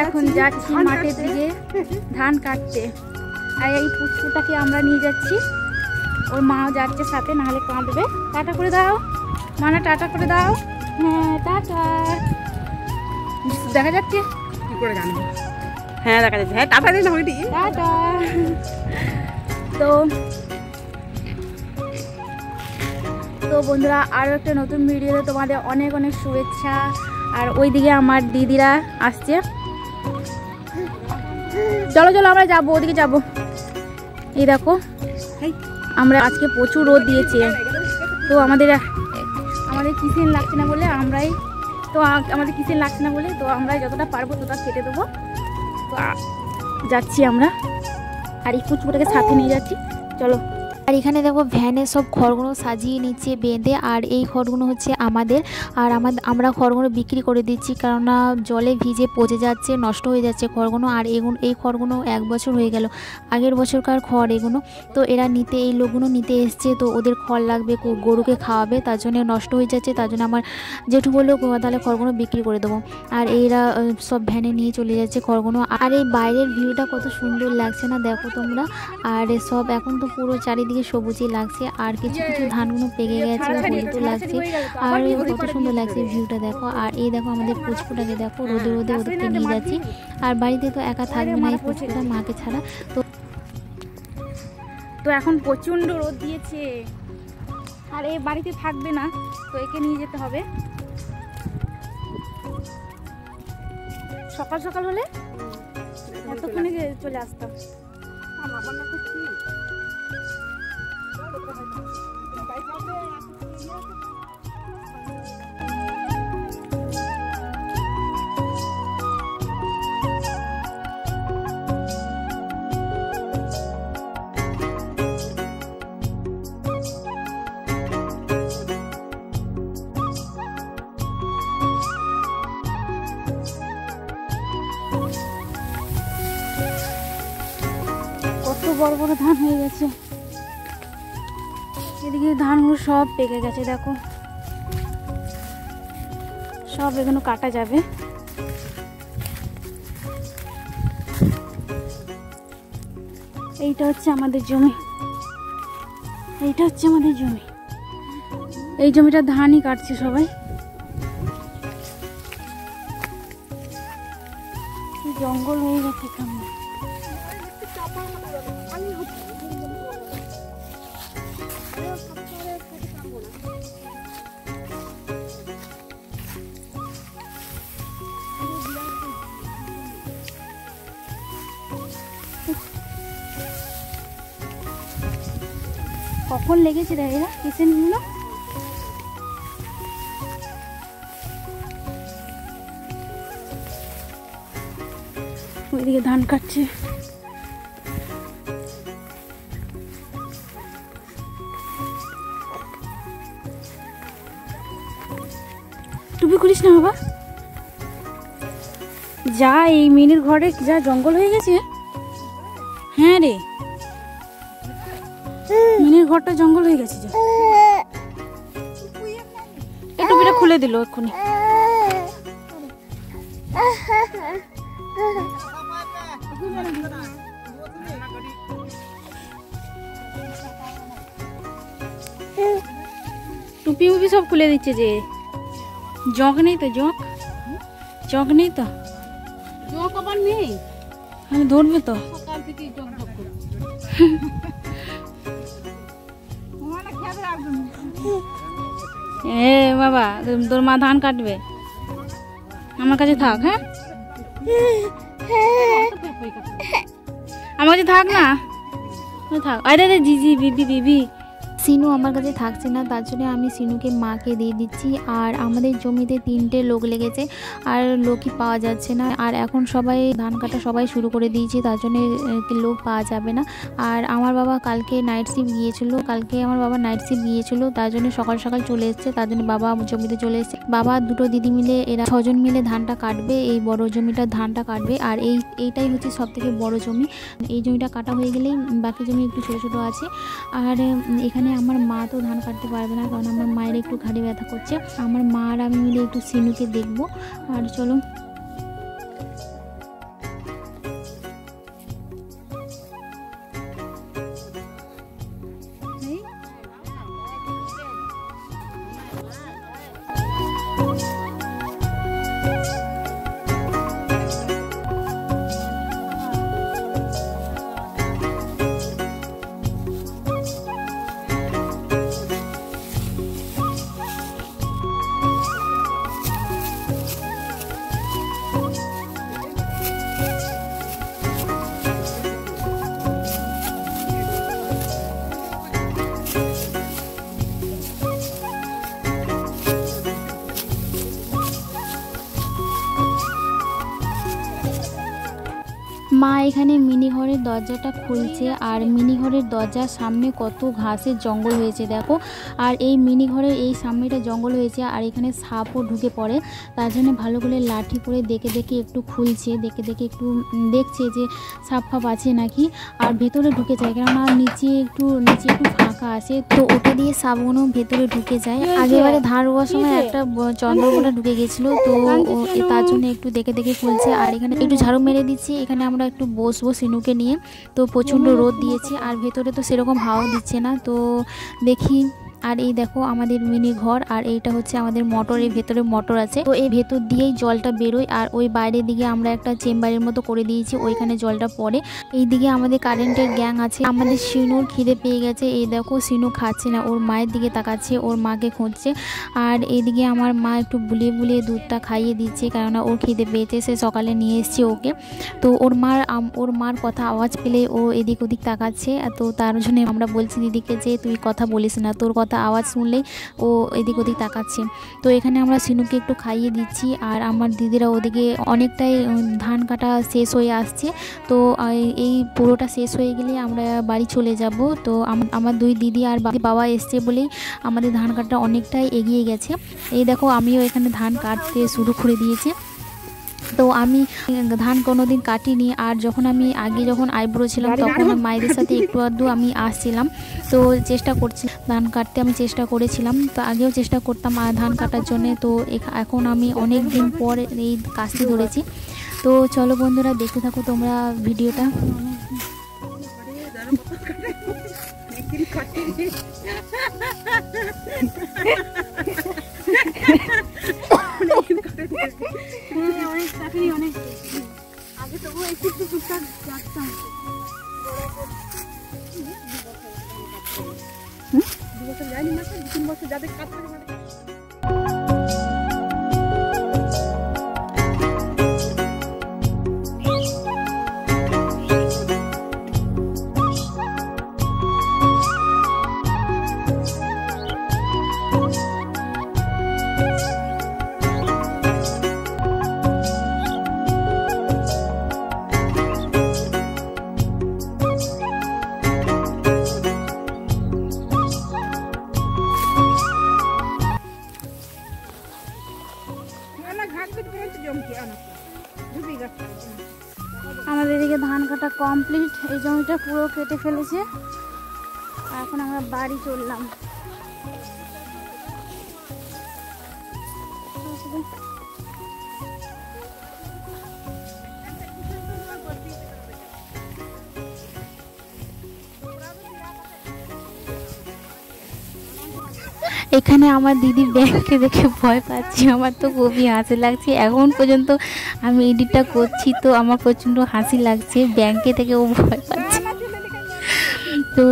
এখন যাচ্ছি মাঠের দিকে ধান কাটতে। আর এই পুষ্পটাকে আমরা নিয়ে যাচ্ছি, ওর মাও যাচ্ছে সাথে, নাহলে কাঁদবে। টাটা করে দাও মানা, টাটা করে দাও। হ্যাঁ টাটা। দেখা যাচ্ছে কি করে জানবো? হ্যাঁ দেখা যাচ্ছে। হ্যাঁ টাটা দিন হইটি টাটা। তো বন্ধুরা, আরও একটা নতুন ভিডিওতে তোমাদের অনেক অনেক শুভেচ্ছা। আর ওইদিকে আমার দিদিরা আসছে। চলো চলো আমরা যাবো, ওদিকে যাবো। এই দেখো, আমরা আজকে প্রচুর রোদ দিয়েছে, তো আমাদের কিচেন লাগছে না বলে আমরাই যতটা পারবো ততটা কেটে দেবো। তো যাচ্ছি আমরা, আর এই কুচকুটাকে সাথে নিয়ে যাচ্ছি। চলো। আর এখানে দেখো ভ্যানে সব খড়গুলো সাজিয়ে নিচ্ছে বেঁধে, আর এই খড়গুলো হচ্ছে আমাদের। আর আমরা খড়গুলো বিক্রি করে দিচ্ছি, কেননা জলে ভিজে পচে যাচ্ছে, নষ্ট হয়ে যাচ্ছে খড়গুলো। আর এই খড়গুলো 1 বছর হয়ে গেল, আগের বছরকার খড় এগুলো। তো এরা এই লোকগুলো নিতে এসছে, তো ওদের খড় লাগবে, গরুকে খাওয়াবে, তার জন্য নষ্ট হয়ে যাচ্ছে। তার জন্য আমার জেঠু বললো তাহলে খড়গুলো বিক্রি করে দেবো। আর এরা সব ভ্যানে নিয়ে চলে যাচ্ছে খড়গুলো। আর এই বাইরের ভিউটা কত সুন্দর লাগছে না দেখো তোমরা। আর সব এখন তো পুরো চারিদিকে সবুজই লাগছে, আর কিছু কিছু ধানগুলো পেকে গেছে, হলুদও লাগছে। আর কত সুন্দর লাগছে ভিউটা দেখো। আর এই দেখো আমাদের পুচকুটাকে দেখো, রোদে রোদে ওদেরকে নিয়ে যাচ্ছি। আর বাড়িতে তো একা থাকবে না এই পুচকুটা, মাকে ছাড়া। তো এখন প্রচণ্ড রোদ দিয়েছে, আর এ বাড়িতে থাকবে না, তো একে নিয়ে যেতে হবে। সকাল সকাল হলে এতক্ষণে চলে আসতাম। কত বড় বড় ধান হয়ে গেছে, এদিকে ধানগুলো সব পেকে গেছে দেখো, সব এগুলো কাটা যাবে। এইটা হচ্ছে আমাদের জমি, এই জমিটা ধানই কাটছে সবাই। জঙ্গল হয়ে গেছে এখানে। কখন লেগেছে রে এরা কিচেনগুলো? ওইদিকে ধান কাটছে। টুপি খুলিস না বাবা। যা এই মিনির ঘরে যা জঙ্গল হয়ে গেছে। হ্যাঁ রে, মিনির ঘরটা জঙ্গল হয়ে গেছে। এই টুপিটা খুলে দিল এক্ষুনি। টুপি উপি সব খুলে দিচ্ছে। যে জগ নেই তো, জগ নেই তো, জগ আবার নেই, আমি ধরবে তো। সকাল থেকে জগ জগ করব। এ বাবা, তোর মা ধান কাটবে, আমার কাছে থাক। হ্যাঁ আমার কাছে থাক না, থাক। আরে জিজি বিবি সিনু আমার কাছে থাকছে না, তার জন্য আমি সিনুকে মাকে দিয়ে দিচ্ছি। আর আমাদের জমিতে 3টে লোক লেগেছে, আর লোকই পাওয়া যাচ্ছে না। আর এখন সবাই ধান কাটা সবাই শুরু করে দিয়েছে, তার জন্য লোক পাওয়া যাবে না। আর আমার বাবা কালকে নাইট শিফট গিয়েছিল, তার জন্য সকাল সকাল চলে এসছে। তার জন্য বাবা জমিতে চলে এসছে। বাবা দুটো দিদি মিলে, এরা 6 জন মিলে ধানটা কাটবে, এই বড় জমিটার ধানটা কাটবে। আর এইটাই হচ্ছে সব থেকে বড় জমি। এই জমিটা কাটা হয়ে গেলেই বাকি জমি একটু ছোটো ছোটো আছে। আর এখানে আমার মা তো ধান কাটতে পারবে না, কারণ আমার মায়ের একটু ঘাড়ে ব্যথা করছে। আমার মা আর আমি মিলে একটু সিনুকে দেখবো। আর চলো মা এখানে মিনি ঘরের দরজাটা খুলছে আর মিনি ঘরের দরজার সামনে কত ঘাসের জঙ্গল হয়েছে দেখো। আর এই মিনি ঘরের এই সামনেটা জঙ্গল হয়েছে আর এখানে সাপও ঢুকে পড়ে, তার জন্য ভালো করে লাঠি করে দেখে দেখে একটু খুলছে, দেখে দেখে একটু দেখছে যে সাপ ফাপ আছে নাকি। আর ভেতরে ঢুকে যায়, কেননা নিচে একটু ফাঁকা আছে, তো ওটা দিয়ে সাপগুলো ভেতরে ঢুকে যায়। আগেবারে ধান রোয়ার সময় একটা চন্দ্রকোনা ঢুকে গেছিলো, তো তার জন্য একটু দেখে দেখে খুলছে। আর এখানে একটু ঝাড়ু মেরে দিচ্ছি, এখানে আমরা একটু বসবো সিনুকে নিয়ে, তো প্রচণ্ড রোদ দিয়েছে আর ভেতরে তো সেরকম হাওয়া দিচ্ছে না, তো দেখি। আর এই দেখো আমাদের মিনি ঘর, আর এইটা হচ্ছে আমাদের মোটর, এই ভেতরে মোটর আছে, তো এই ভেতর দিয়েই জলটা বেরোয়। আর ওই বাইরের দিকে আমরা একটা চেম্বারের মতো করে দিয়েছি, ওইখানে জলটা পড়ে। এই দিকে আমাদের কারেন্টের গ্যাং আছে। আমাদের সিনুর খিদে পেয়ে গেছে, এই দেখো সিনু খাচ্ছে না, ওর মায়ের দিকে তাকাচ্ছে, ওর মাকে খুঁজছে। আর এইদিকে আমার মা একটু বুলিয়ে বুলিয়ে দুধটা খাইয়ে দিচ্ছে, কেননা ওর খিদে পেয়েছে, সে সকালে নিয়ে এসছে ওকে। তো ওর মার কথা আওয়াজ পেলে ও এদিক ওদিক তাকাচ্ছে, তো তার জন্য আমরা বলছি দিদিকে যে তুই কথা বলিস না, তোর কথা আওয়াজ শুনলেই ও এদিক ওদিক তাকাচ্ছে। তো এখানে আমরা সিনুকে একটু খাইয়ে দিচ্ছি। আর আমার দিদিরা ওদিকে অনেকটাই ধান কাটা শেষ হয়ে আসছে, তো এই পুরোটা শেষ হয়ে গেলে আমরা বাড়ি চলে যাব। তো আমার দুই দিদি আর বাবা এসছে বলেই আমাদের ধান কাটা অনেকটাই এগিয়ে গেছে। এই দেখো আমিও এখানে ধান কাটতে শুরু করে দিয়েছি। তো আমি ধান কোনোদিন কাটিনি, আর যখন আমি আগে যখন আইব্রো ছিলাম তখন মায়েদের সাথে একটু আধটু আমি আসছিলাম, তো চেষ্টা করছিলাম ধান কাটতে, আমি চেষ্টা করেছিলাম, তো আগেও চেষ্টা করতাম ধান কাটার জন্যে। তো এখন আমি অনেক দিন পর এই কাজটি ধরেছি। তো চলো বন্ধুরা দেখতে থাকো তোমরা ভিডিওটা। আগে তবু একটু টুকটাক যাচ্তাম। 2 বছর যায়নি, মাত্র 2-3 বছর যাদের কাজ করে মানে। আমাদের এদিকে ধান কাটা কমপ্লিট, এই জমিটা পুরো কেটে ফেলেছে। এখন আমরা বাড়ি চললাম। এখানে আমার দিদি ব্যাংকে দেখে ভয় পাচ্ছি, আমার তো খুবই হাসি লাগছে। এখন পর্যন্ত আমি এডিটটা করছি তো আমার প্রচণ্ড হাসি লাগছে, ব্যাংকে থেকে ও ভয় পাচ্ছে। তো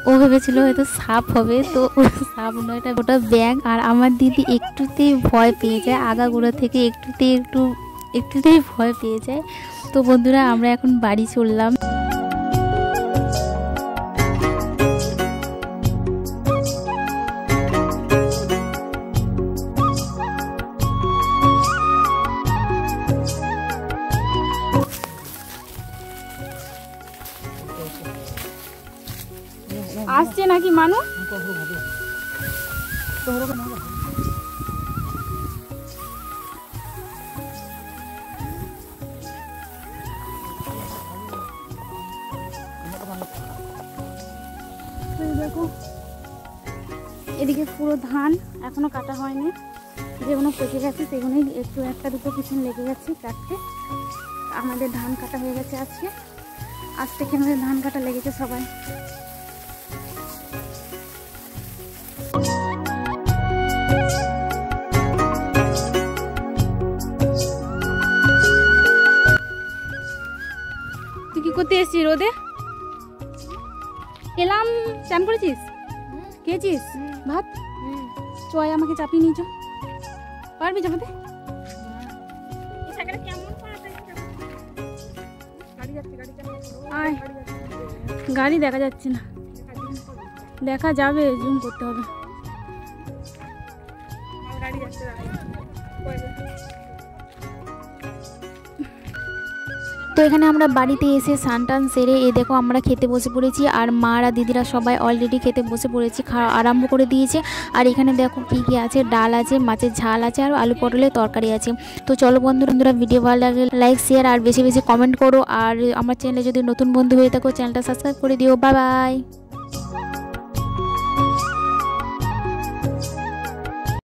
ও ভেবেছিল হয়তো সাপ হবে, তো ও সাপ নয়, এটা গোটা ব্যাংক। আর আমার দিদি একটুতেই ভয় পেয়ে যায়, আগাগোড়া থেকে একটুতেই ভয় পেয়ে যায়। তো বন্ধুরা আমরা এখন বাড়ি চললাম। আসছে নাকি মানু? দেখো এদিকে পুরো ধান এখনো কাটা হয়নি, যেগুলো পেকে গেছে সেগুলোই একটু একটা দুটো পিছন লেগে গেছে কাটতে। আমাদের ধান কাটা হয়ে গেছে আজকে, আজ থেকে আমাদের ধান কাটা লেগেছে সবাই। তুই কি করতে এসেছিস রোদে? এলাম। চান করেছিস? খেয়েছিস ভাত? চয় আমাকে চাপিয়ে নিয়ে চো, পারবি চাপাতে? আয়, গাড়ি দেখা যাচ্ছে না, দেখা যাবে, জুম করতে হবে। তো এখানে আমরা বাড়িতে এসে স্নান সেরে এই দেখো আমরা খেতে বসে পড়েছি, আর মারা দিদিরা সবাই অলরেডি খেতে বসে পড়েছি, খাওয়া আরম্ভ করে দিয়েছে। আর এখানে দেখো কী কী আছে, ডাল আছে, মাছের ঝাল আছে, আর আলু পটলের তরকারি আছে। তো চলো বন্ধুরা, ভিডিও ভালো লাগলে লাইক শেয়ার আর বেশি বেশি কমেন্ট করো, আর আমার চ্যানেলে যদি নতুন বন্ধু হয়ে থাকো চ্যানেলটা সাবস্ক্রাইব করে দিও। Bye bye.